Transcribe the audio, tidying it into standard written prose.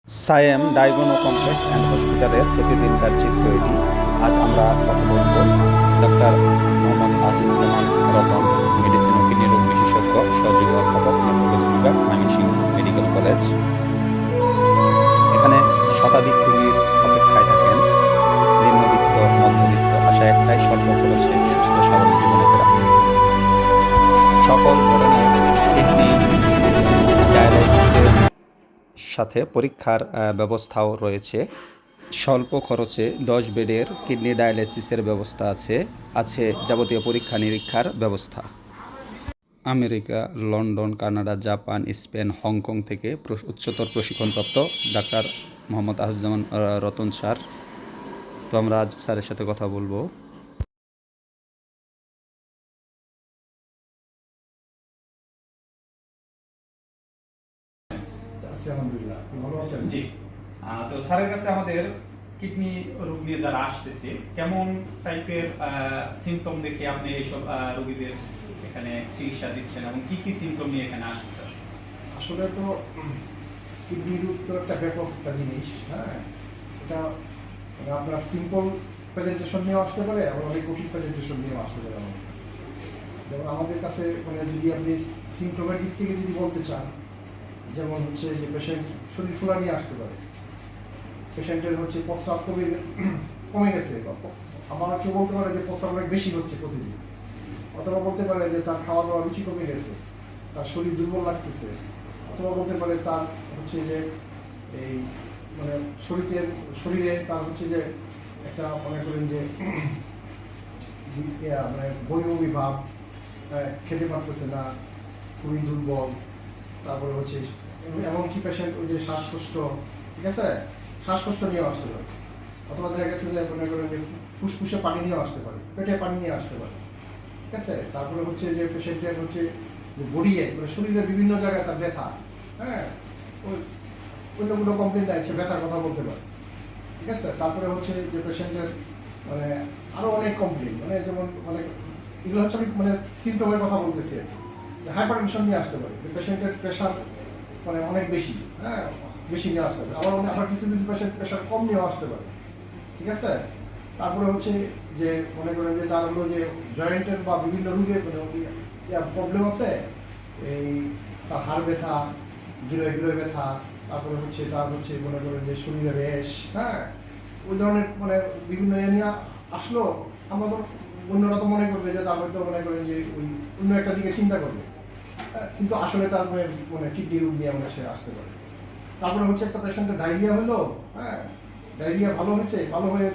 Sayem ডায়াগনো complex and হসপিটালের প্রতিদিনকার চিত্র এটি। আজ আমরা কথা বলব ডাক্তার মোহাম্মদ আজিজুজ্জামান রতন, মেডিসিন ও কিডনি রোগ বিশেষজ্ঞ, সহযোগী অধ্যাপক, নেফ্রোলজি বিভাগ, ময়মনসিংহ মেডিকেল কলেজ। এখানে শতাধিক রোগীর অপেক্ষায় থাকেন, নিম্নবিত্ত, মধ্যবিত্ত, আশা একটাই, স্বল্প খরচে সুস্থ স্বাভাবিক জীবনে ফেরা। সকল ধরনের কিডনি ডায়ালাইসিসের সাথে পরীক্ষার ব্যবস্থাও রয়েছে। স্বল্প খরচে 10 বেডের কিডনি ডায়ালাইসিসের ব্যবস্থা আছে যাবতীয় পরীক্ষা নিরীক্ষার ব্যবস্থা। America, London, Canada, Japan, Spain, Hong Kong থেকে উচ্চতর প্রশিক্ষণপ্রাপ্ত ডাক্তার মোহাম্মদ আজিজুজ্জামান রতন স্যার। তো আমরা আজ স্যারের সাথে কথা বলবো। আলহামদুলিল্লাহ, ভালো আছেন? জি। তো স্যারের কাছে আমাদের কিডনি রোগ নিয়ে যারা আসতেছে, কেমন টাইপের সিমটম দেখে আপনি এইসব রোগীদের এখানে চিকিৎসা দিচ্ছেন এবং কি কি সিমটম নিয়ে এখানে আসছে স্যার? আসলে তো কিডনি রোগ তো একটা ব্যাপক একটা জিনিস। হ্যাঁ, এটা আপনার সিম্পল প্রেজেন্টেশন নিয়েও আসতে পারে, আবার অনেক কঠিন প্রেজেন্টেশন নিয়েও আসতে পারে আমাদের কাছে। যেমন আমাদের কাছে যদি আপনি সিমটমের দিক থেকে যদি বলতে চান, যেমন হচ্ছে যে পেশেন্ট শরীর ফোলা নিয়ে আসতে পারে, পেশেন্টের হচ্ছে প্রস্রাব কমে গেছে, আবার কেউ বলতে পারে যে প্রস্রাব অনেক বেশি হচ্ছে প্রতিদিন, অথবা বলতে পারে যে তার খাওয়া দাওয়া রুচি কমে গেছে, তার শরীর দুর্বল লাগতেছে, অথবা বলতে পারে তার হচ্ছে যে এই শরীরে তার হচ্ছে যে একটা মনে করেন যে বমি বমি ভাব, খেতে পারতেছে না, খুবই দুর্বল। তারপরে হচ্ছে এমনকি পেশেন্ট ওই যে শ্বাসকষ্ট, ঠিক আছে, শ্বাসকষ্ট নিয়েও আসতে পারে, অথবা দেখা গেছে যে মনে করেন যে ফুসফুসে পানি নিয়েও আসতে পারে, পেটে পানি নিয়ে আসতে পারে, ঠিক আছে। তারপরে হচ্ছে যে পেশেন্টের হচ্ছে যে বডিয়ে শরীরের বিভিন্ন জায়গায় তার ব্যথা, হ্যাঁ, ওই অন্যগুলো কমপ্লেন্ট আছে, ব্যথার কথা বলতে পারে, ঠিক আছে। তারপরে হচ্ছে যে পেশেন্টের আরও অনেক কমপ্লেন, যেমন এগুলো হচ্ছে আমি সিমটমের কথা বলতেছি আর কি। হাইপার টেনশন নিয়ে আসতে পারে, পেশেন্টের প্রেশার অনেক বেশি, হ্যাঁ, বেশি নিয়ে আসতে পারে, আবার কিছু কিছু পেশেন্ট প্রেশার কম নিয়েও আসতে পারে, ঠিক আছে। তারপরে হচ্ছে যে মনে করেন যে তার হলো যে জয়েন্টের বা বিভিন্ন রোগের প্রবলেম আছে, এই তার হাড় ব্যথা, গিরোয় ব্যথা, তারপরে হচ্ছে তার হচ্ছে মনে করেন যে শরীরে র্যাশ, হ্যাঁ, ওই ধরনের বিভিন্ন নিয়ে আসলো। আমরা তো অন্যরা তো মনে করবে যে তার হয়তো মনে করেন যে ওই অন্য একটা দিকে চিন্তা করবে, কিন্তু আসলে তার কিডনি রোগ নিয়ে সে আসতে পারে। তারপরে হচ্ছে একটা পেশেন্টের ডায়রিয়া হলো, হ্যাঁ, ডায়রিয়া ভালো হয়েছে, ভালো হয়ে